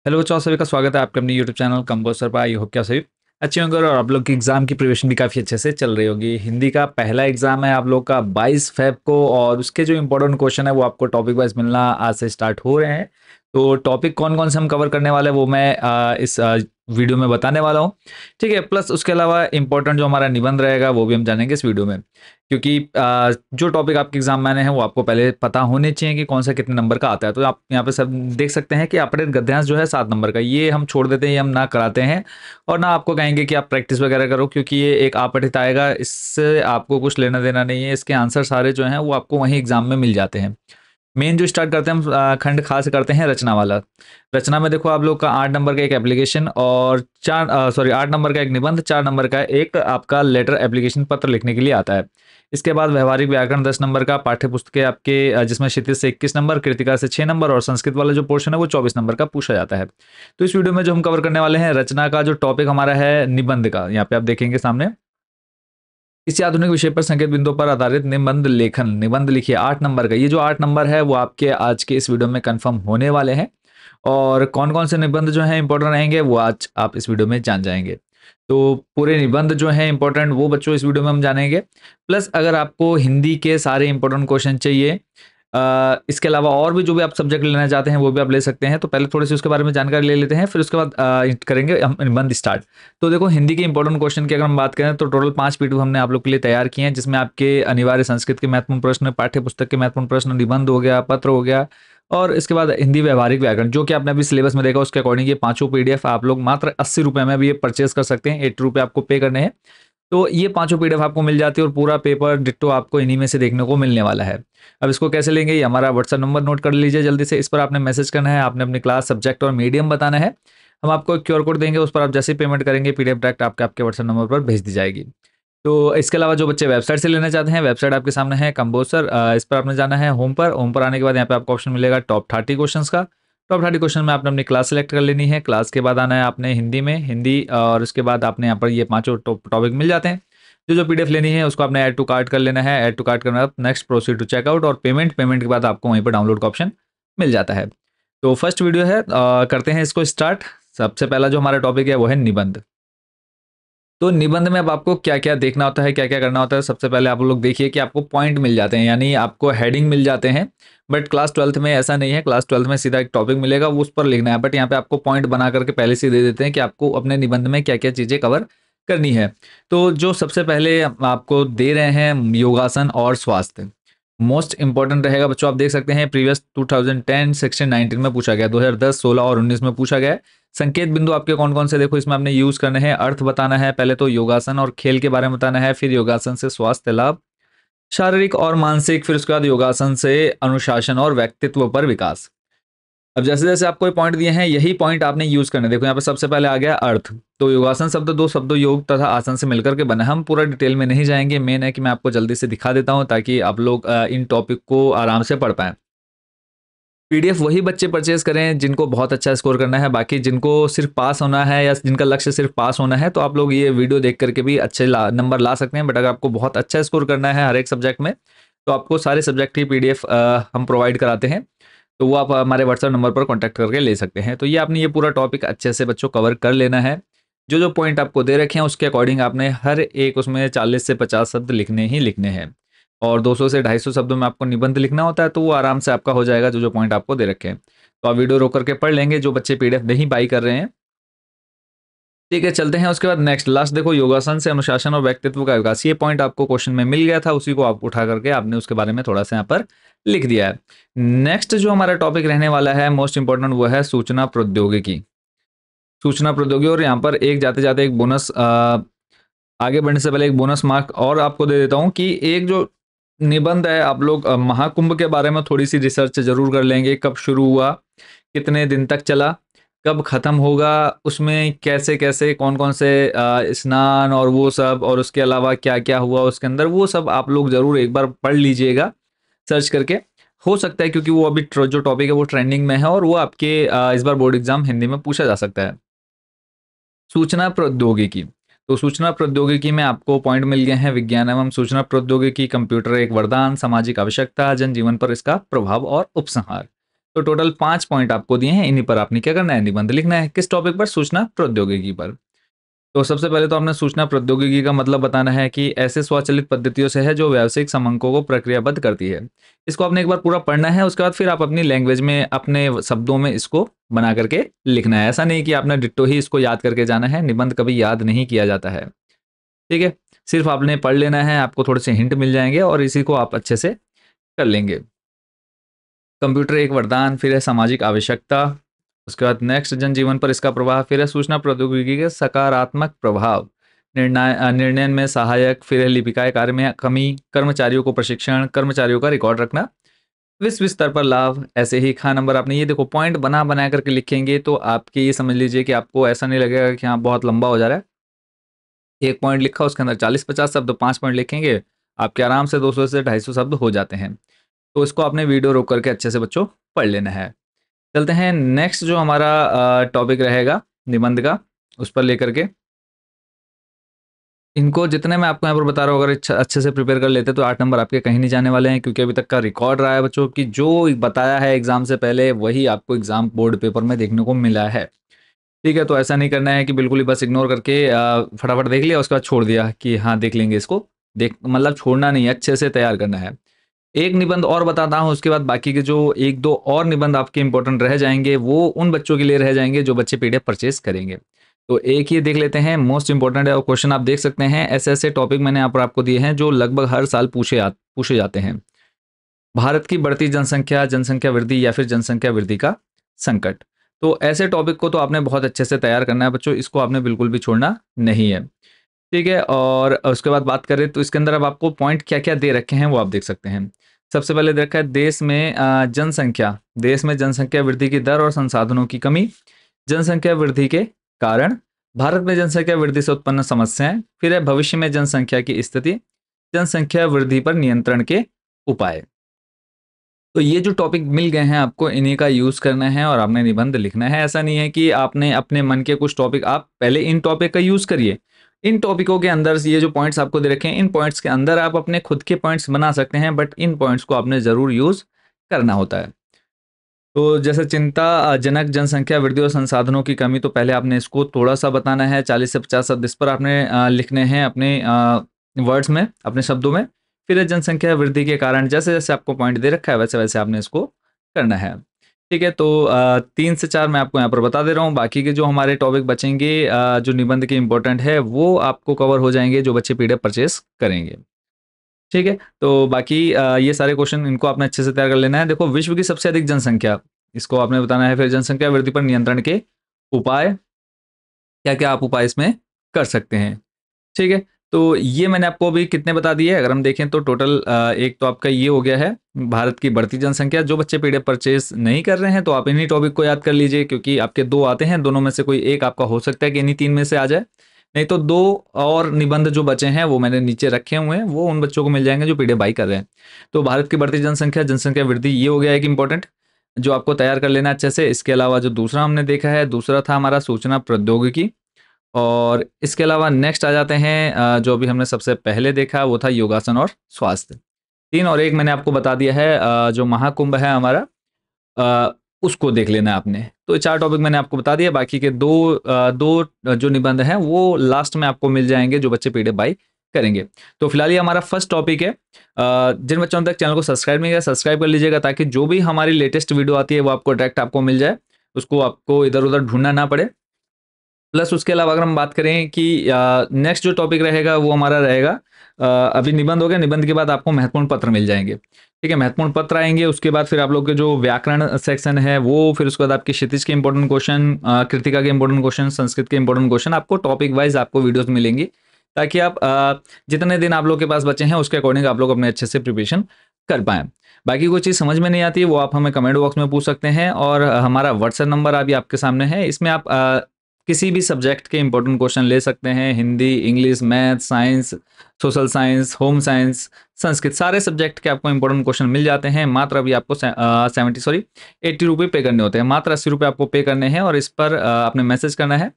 Hello बच्चों, सभी का स्वागत है आपके अपने यूट्यूब चैनल कंपोस्टर पर। आई होप क्या सभी अच्छे होंगे और आप लोग की एग्जाम की प्रिपरेशन भी काफ़ी अच्छे से चल रही होगी। हिंदी का पहला एग्जाम है आप लोग का 22 फेब को, और उसके जो इंपॉर्टेंट क्वेश्चन है वो आपको टॉपिक वाइज मिलना आज से स्टार्ट हो रहे हैं। तो टॉपिक कौन कौन से हम कवर करने वाले हैं वो मैं इस वीडियो में बताने वाला हूँ। ठीक है, प्लस उसके अलावा इंपॉर्टेंट जो हमारा निबंध रहेगा वो भी हम जानेंगे इस वीडियो में, क्योंकि जो टॉपिक आपके एग्जाम में आने हैं वो आपको पहले पता होने चाहिए कि कौन सा कितने नंबर का आता है। तो आप यहाँ पे सब देख सकते हैं कि अपडेट गद्यांश जो है 7 नंबर का, ये हम छोड़ देते हैं, ये हम ना कराते हैं और ना आपको कहेंगे कि आप प्रैक्टिस वगैरह करो, क्योंकि ये एक आपठित आएगा, इससे आपको कुछ लेना देना नहीं है। इसके आंसर सारे जो हैं वो आपको वहीं एग्जाम में मिल जाते हैं। मेन जो स्टार्ट करते हैं हम खंड खा से करते हैं रचना वाला। रचना में देखो आप लोग का 8 नंबर का एक एप्लीकेशन और 8 नंबर का एक निबंध, 4 नंबर का एक आपका लेटर एप्लीकेशन पत्र लिखने के लिए आता है। इसके बाद व्यवहारिक व्याकरण 10 नंबर का, पाठ्य पुस्तकें आपके जिसमें क्षितिज से 21 नंबर, कृतिका से 6 नंबर और संस्कृत वाला जो पोर्शन है वो 24 नंबर का पूछा जाता है। तो इस वीडियो में जो हम कवर करने वाले हैं रचना का जो टॉपिक हमारा है निबंध का, यहाँ पे आप देखेंगे सामने, इसी आधुनिक विषय पर संकेत बिंदु पर आधारित निबंध लेखन। निबंध लिखिए 8 नंबर का। ये जो 8 नंबर है वो आपके आज के इस वीडियो में कंफर्म होने वाले हैं, और कौन कौन से निबंध जो हैं इंपॉर्टेंट रहेंगे वो आज आप इस वीडियो में जान जाएंगे। तो पूरे निबंध जो है इंपॉर्टेंट वो बच्चों इस वीडियो में हम जानेंगे। प्लस अगर आपको हिंदी के सारे इंपॉर्टेंट क्वेश्चन चाहिए, इसके अलावा और भी जो भी आप सब्जेक्ट लेना चाहते हैं वो भी आप ले सकते हैं। तो पहले थोड़ी सी उसके बारे में जानकारी ले लेते हैं, फिर उसके बाद करेंगे हम निबंध स्टार्ट। तो देखो, हिंदी के इंपॉर्टेंट क्वेश्चन की अगर हम बात करें तो टोटल 5 पीडीएफ हमने आप लोग के लिए तैयार किए हैं, जिसमें आपके अनिवार्य संस्कृत के महत्वपूर्ण प्रश्न, पाठ्य पुस्तक के महत्वपूर्ण प्रश्न, निबंध हो गया, पत्र हो गया, और इसके बाद हिंदी व्यवहारिक व्याकरण, जो कि आपने अभी सिलेबस में देखा उसके अकॉर्डिंग ये पांचों पीडीएफ आप लोग मात्र 80 रुपये में भी ये परचेज कर सकते हैं। 80 रुपये आपको पे करने हैं, तो ये पांचों पीडीएफ आपको मिल जाती है और पूरा पेपर डिट्टो आपको इन्हीं में से देखने को मिलने वाला है। अब इसको कैसे लेंगे, ये हमारा व्हाट्सएप नंबर नोट कर लीजिए जल्दी से। इस पर आपने मैसेज करना है, आपने अपनी क्लास, सब्जेक्ट और मीडियम बताना है। हम आपको एक क्यूआर कोड देंगे, उस पर आप जैसे ही पेमेंट करेंगे पीडीएफ डायरेक्ट आपके व्हाट्सएप नंबर पर भेज दी जाएगी। तो इसके अलावा जो बच्चे वेबसाइट से लेना चाहते हैं, वेबसाइट आपके सामने है कंपोस्टर। इस पर आपने जाना है होम पर। होम पर आने के बाद यहाँ पे आपको ऑप्शन मिलेगा टॉप 30 क्वेश्चन का। टॉप 30 क्वेश्चन में आपने अपनी क्लास सेलेक्ट कर लेनी है। क्लास के बाद आना है आपने हिंदी में, हिंदी, और उसके बाद आपने यहाँ पर ये पांचों टॉपिक मिल जाते हैं। जो पीडीएफ लेनी है उसको आपने ऐड टू कार्ट कर लेना है। ऐड टू कार्ट करने के बाद नेक्स्ट प्रोसीड टू चेकआउट और पेमेंट के बाद आपको वहीं पर डाउनलोड का ऑप्शन मिल जाता है। तो फर्स्ट वीडियो है, करते हैं इसको स्टार्ट। सबसे पहला जो हमारा टॉपिक है वो है निबंध। तो निबंध में अब आपको क्या क्या देखना होता है, क्या क्या करना होता है। सबसे पहले आप लोग देखिए कि आपको पॉइंट मिल जाते हैं, यानी आपको हेडिंग मिल जाते हैं। बट क्लास 12th में ऐसा नहीं है। क्लास 12th में सीधा एक टॉपिक मिलेगा, वो उस पर लिखना है। बट यहाँ पे आपको पॉइंट बना करके पहले से दे देते हैं कि आपको अपने निबंध में क्या क्या चीज़ें कवर करनी है। तो जो सबसे पहले आपको दे रहे हैं योगासन और स्वास्थ्य, मोस्ट इंपॉर्टेंट रहेगा बच्चों। आप देख सकते हैं प्रीवियस 2010, 16, 19 में पूछा गया, 2010, 16 और 19 में पूछा गया है। संकेत बिंदु आपके कौन कौन से, देखो इसमें आपने यूज करने हैं। अर्थ बताना है, पहले तो योगासन और खेल के बारे में बताना है, फिर योगासन से स्वास्थ्य लाभ, शारीरिक और मानसिक, फिर उसके बाद योगासन से अनुशासन और व्यक्तित्व पर विकास। अब जैसे जैसे आपको ये पॉइंट दिए हैं यही पॉइंट आपने यूज करने। देखो यहाँ पे सबसे पहले आ गया अर्थ। तो योगासन शब्द दो शब्दों योग तथा आसन से मिलकर के बना। हम पूरा डिटेल में नहीं जाएंगे, मेन है कि मैं आपको जल्दी से दिखा देता हूँ ताकि आप लोग इन टॉपिक को आराम से पढ़ पाएं। पीडीएफ वही बच्चे परचेज करें जिनको बहुत अच्छा स्कोर करना है। बाकी जिनको सिर्फ पास होना है या जिनका लक्ष्य सिर्फ पास होना है, तो आप लोग ये वीडियो देख करके भी अच्छे नंबर ला सकते हैं। बट अगर आपको बहुत अच्छा स्कोर करना है हर एक सब्जेक्ट में, तो आपको सारे सब्जेक्ट की पीडीएफ हम प्रोवाइड कराते हैं। तो वो आप हमारे व्हाट्सएप नंबर पर कॉन्टैक्ट करके ले सकते हैं। तो ये आपने ये पूरा टॉपिक अच्छे से बच्चों कवर कर लेना है। जो जो पॉइंट आपको दे रखे हैं उसके अकॉर्डिंग आपने हर एक उसमें 40 से 50 शब्द लिखने ही लिखने हैं, और 200 से 250 शब्दों में आपको निबंध लिखना होता है। तो वो आराम से आपका हो जाएगा जो जो पॉइंट आपको दे रखे हैं। तो आप वीडियो रोक करके पढ़ लेंगे जो बच्चे पीडीएफ नहीं बाई कर रहे हैं। ठीक है, चलते हैं उसके बाद नेक्स्ट लास्ट। देखो, योगासन से अनुशासन और व्यक्तित्व का विकास, ये पॉइंट आपको क्वेश्चन में मिल गया था, उसी को आप उठा करके आपने उसके बारे में थोड़ा सा यहाँ पर लिख दिया है। नेक्स्ट जो हमारा टॉपिक रहने वाला है मोस्ट इंपॉर्टेंट, वो है सूचना प्रौद्योगिकी। सूचना प्रौद्योगिकी, और यहाँ पर एक जाते जाते एक बोनस, आगे बढ़ने से पहले एक बोनस मार्क और आपको दे देता हूँ कि एक जो निबंध है, आप लोग महाकुंभ के बारे में थोड़ी सी रिसर्च जरूर कर लेंगे। कब शुरू हुआ, कितने दिन तक चला, कब खत्म होगा, उसमें कैसे कैसे कौन कौन से स्नान और वो सब, और उसके अलावा क्या क्या हुआ उसके अंदर, वो सब आप लोग जरूर एक बार पढ़ लीजिएगा सर्च करके। हो सकता है क्योंकि वो अभी जो टॉपिक है वो ट्रेंडिंग में है, और वो आपके इस बार बोर्ड एग्जाम हिंदी में पूछा जा सकता है। सूचना प्रौद्योगिकी, तो सूचना प्रौद्योगिकी में आपको पॉइंट मिल गए हैं। विज्ञान एवं सूचना प्रौद्योगिकी, कंप्यूटर एक वरदान, सामाजिक आवश्यकता, जनजीवन पर इसका प्रभाव और उपसंहार। तो टोटल 5 पॉइंट आपको दिए हैं, इन्हीं पर आपने क्या करना है, निबंध लिखना है। किस टॉपिक पर? सूचना प्रौद्योगिकी पर। तो सबसे पहले तो आपने सूचना प्रौद्योगिकी का मतलब बताना है कि ऐसे स्वचालित पद्धतियों से है जो व्यावसायिक समंकों को प्रक्रियाबद्ध करती है। इसको आपने एक बार पूरा पढ़ना है, उसके बाद फिर आप अपनी लैंग्वेज में अपने शब्दों में इसको बना करके लिखना है। ऐसा नहीं कि आपने डिट्टो ही इसको याद करके जाना है, निबंध कभी याद नहीं किया जाता है। ठीक है, सिर्फ आपने पढ़ लेना है, आपको थोड़े से हिंट मिल जाएंगे और इसी को आप अच्छे से कर लेंगे। कंप्यूटर एक वरदान, फिर है सामाजिक आवश्यकता, उसके बाद नेक्स्ट जनजीवन पर इसका प्रभाव, फिर है सूचना प्रौद्योगिकी के सकारात्मक प्रभाव, निर्णय में सहायक, फिर है लिपिकाय कार्य में कमी, कर्मचारियों को प्रशिक्षण, कर्मचारियों का रिकॉर्ड रखना, विश्व स्तर पर लाभ। ऐसे ही खा नंबर आपने ये देखो पॉइंट बना बना करके लिखेंगे तो आपके ये समझ लीजिए कि आपको ऐसा नहीं लगेगा कि हाँ बहुत लंबा हो जा रहा है। एक पॉइंट लिखा उसके अंदर 40-50 शब्द, 5 पॉइंट लिखेंगे, आपके आराम से 200 से 250 शब्द हो जाते हैं। तो इसको आपने वीडियो रोक करके अच्छे से बच्चों पढ़ लेना है। चलते हैं नेक्स्ट जो हमारा टॉपिक रहेगा निबंध का, उस पर लेकर के इनको जितने मैं आपको यहाँ पर बता रहा हूँ, अगर अच्छे से प्रिपेयर कर लेते तो 8 नंबर आपके कहीं नहीं जाने वाले हैं, क्योंकि अभी तक का रिकॉर्ड रहा है बच्चों कि जो बताया है एग्जाम से पहले वही आपको एग्जाम बोर्ड पेपर में देखने को मिला है। ठीक है, तो ऐसा नहीं करना है कि बिल्कुल ही बस इग्नोर करके फटाफट देख लिया उसके बाद छोड़ दिया कि हाँ देख लेंगे इसको, देख मतलब छोड़ना नहीं है, अच्छे से तैयार करना है। एक निबंध और बताता हूँ, उसके बाद बाकी के जो 1-2 और निबंध आपके इंपॉर्टेंट रह जाएंगे वो उन बच्चों के लिए रह जाएंगे जो बच्चे पीडीएफ परचेज करेंगे। तो एक ये देख लेते हैं, मोस्ट इंपॉर्टेंट है और क्वेश्चन आप देख सकते हैं। ऐसे ऐसे टॉपिक मैंने यहाँ पर आपको दिए हैं जो लगभग हर साल पूछे जाते हैं। भारत की बढ़ती जनसंख्या, जनसंख्या वृद्धि या फिर जनसंख्या वृद्धि का संकट। तो ऐसे टॉपिक को तो आपने बहुत अच्छे से तैयार करना है बच्चों, इसको आपने बिल्कुल भी छोड़ना नहीं है। ठीक है, और उसके बाद बात करें तो इसके अंदर अब आपको पॉइंट क्या क्या दे रखे हैं वो आप देख सकते हैं। सबसे पहले दे रखा है देश में जनसंख्या वृद्धि की दर और संसाधनों की कमी, जनसंख्या वृद्धि के कारण, भारत में जनसंख्या वृद्धि से उत्पन्न समस्याएं, फिर है भविष्य में जनसंख्या की स्थिति, जनसंख्या वृद्धि पर नियंत्रण के उपाय। तो ये जो टॉपिक मिल गए हैं आपको, इन्हीं का यूज करना है और आपने निबंध लिखना है। ऐसा नहीं है कि आपने अपने मन के कुछ टॉपिक, आप पहले इन टॉपिक का यूज करिए, इन टॉपिकों के अंदर ये जो पॉइंट्स आपको दे रखे हैं इन पॉइंट्स के अंदर आप अपने खुद के पॉइंट्स बना सकते हैं, बट इन पॉइंट्स को आपने जरूर यूज करना होता है। तो जैसे चिंता जनक जनसंख्या वृद्धि और संसाधनों की कमी, तो पहले आपने इसको थोड़ा सा बताना है, 40 से 50 शब्द इस पर आपने लिखने हैं अपने वर्ड्स में, अपने शब्दों में। फिर जनसंख्या वृद्धि के कारण, जैसे जैसे आपको पॉइंट दे रखा है वैसे वैसे आपने इसको करना है। ठीक है, तो 3 से 4 मैं आपको यहाँ पर बता दे रहा हूँ, बाकी के जो हमारे टॉपिक बचेंगे जो निबंध के इंपॉर्टेंट है वो आपको कवर हो जाएंगे जो बच्चे पीडीएफ परचेस करेंगे। ठीक है, तो बाकी ये सारे क्वेश्चन इनको आपने अच्छे से तैयार कर लेना है। देखो, विश्व की सबसे अधिक जनसंख्या, इसको आपने बताना है। फिर जनसंख्या वृद्धि पर नियंत्रण के उपाय, क्या क्या आप उपाय इसमें कर सकते हैं। ठीक है, तो ये मैंने आपको अभी कितने बता दिए, अगर हम देखें तो टोटल एक तो आपका ये हो गया है भारत की बढ़ती जनसंख्या। जो बच्चे पीडीएफ परचेस नहीं कर रहे हैं तो आप इन्हीं टॉपिक को याद कर लीजिए, क्योंकि आपके 2 आते हैं, दोनों में से कोई एक आपका हो सकता है कि इन्हीं 3 में से आ जाए, नहीं तो 2 और निबंध जो बचे हैं वो मैंने नीचे रखे हुए हैं, वो उन बच्चों को मिल जाएंगे जो पीडीएफ बाई कर रहे हैं। तो भारत की बढ़ती जनसंख्या, जनसंख्या वृद्धि, ये हो गया एक इंपॉर्टेंट जो आपको तैयार कर लेना अच्छे से। इसके अलावा जो दूसरा हमने देखा है, दूसरा था हमारा सूचना प्रौद्योगिकी, और इसके अलावा नेक्स्ट आ जाते हैं जो अभी हमने सबसे पहले देखा वो था योगासन और स्वास्थ्य। 3 और 1 मैंने आपको बता दिया है, जो महाकुंभ है हमारा उसको देख लेना है आपने। तो 4 टॉपिक मैंने आपको बता दिया, बाकी के 2 जो निबंध हैं वो लास्ट में आपको मिल जाएंगे जो बच्चे पीडीएफ बाई करेंगे। तो फिलहाल ये हमारा फर्स्ट टॉपिक है। जिन बच्चों ने तक चैनल को सब्सक्राइब नहीं किया, सब्सक्राइब कर लीजिएगा ताकि जो भी हमारी लेटेस्ट वीडियो आती है वो आपको डायरेक्ट आपको मिल जाए, उसको आपको इधर उधर ढूंढना ना पड़े। प्लस उसके अलावा अगर हम बात करें कि नेक्स्ट जो टॉपिक रहेगा वो हमारा रहेगा, अभी निबंध हो गया, निबंध के बाद आपको महत्वपूर्ण पत्र मिल जाएंगे। ठीक है, महत्वपूर्ण पत्र आएंगे, उसके बाद फिर आप लोग के जो व्याकरण सेक्शन है वो, फिर उसके बाद आपके क्षितिज के इंपॉर्टेंट क्वेश्चन, कृतिका के इंपॉर्टेंट क्वेश्चन, संस्कृत के इंपॉर्टेंट क्वेश्चन, आपको टॉपिक वाइज आपको वीडियोस मिलेंगी, ताकि आप जितने दिन आप लोग के पास बचे हैं उसके अकॉर्डिंग आप लोग अपने अच्छे से प्रिपरेशन कर पाएं। बाकी कोई चीज़ समझ में नहीं आती है वो आप हमें कमेंट बॉक्स में पूछ सकते हैं, और हमारा व्हाट्सएप नंबर अभी आपके सामने है, इसमें आप किसी भी सब्जेक्ट के इंपॉर्टेंट क्वेश्चन ले सकते हैं, Hindi, English, math, science, social science, home science, Sanskrit, सारे सब्जेक्ट के आपको इंपॉर्टेंट क्वेश्चन मिल जाते हैं। मात्र अभी आपको 80 रुपये पे करने होते हैं, मात्र 80 रुपये आपको पे करने हैं, और इस पर आपने मैसेज करना है।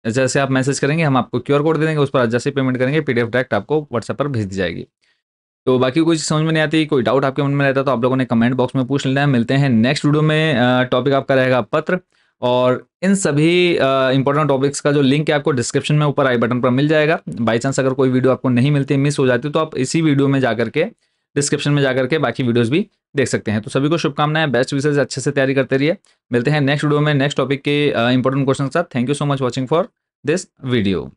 जैसे आप मैसेज करेंगे हम आपको QR कोड दे देंगे, उस पर जैसे पेमेंट करेंगे PDF डायरेक्ट आपको व्हाट्सएप पर भेज दी जाएगी। तो बाकी कोई चीज़ समझ में नहीं आती, कोई डाउट आपके मन में रहता है तो आप लोगों ने कमेंट बॉक्स में पूछ लेना है। मिलते हैं नेक्स्ट वीडियो में। टॉपिक आपका रहेगा पत्र, और इन सभी इंपॉर्टेंट टॉपिक्स का जो लिंक है आपको डिस्क्रिप्शन में ऊपर आई बटन पर मिल जाएगा। बाई चांस अगर कोई वीडियो आपको नहीं मिलती, मिस हो जाती है, तो आप इसी वीडियो में जाकर के डिस्क्रिप्शन में जाकर के बाकी वीडियोस भी देख सकते हैं। तो सभी को शुभकामनाएं, बेस्ट विशेष, अच्छे से तैयारी करते रहिए। मिलते हैं नेक्स्ट वीडियो में नेक्स्ट टॉपिक के इंपॉर्टेंट क्वेश्चन के साथ। Thank you so much watching for this video.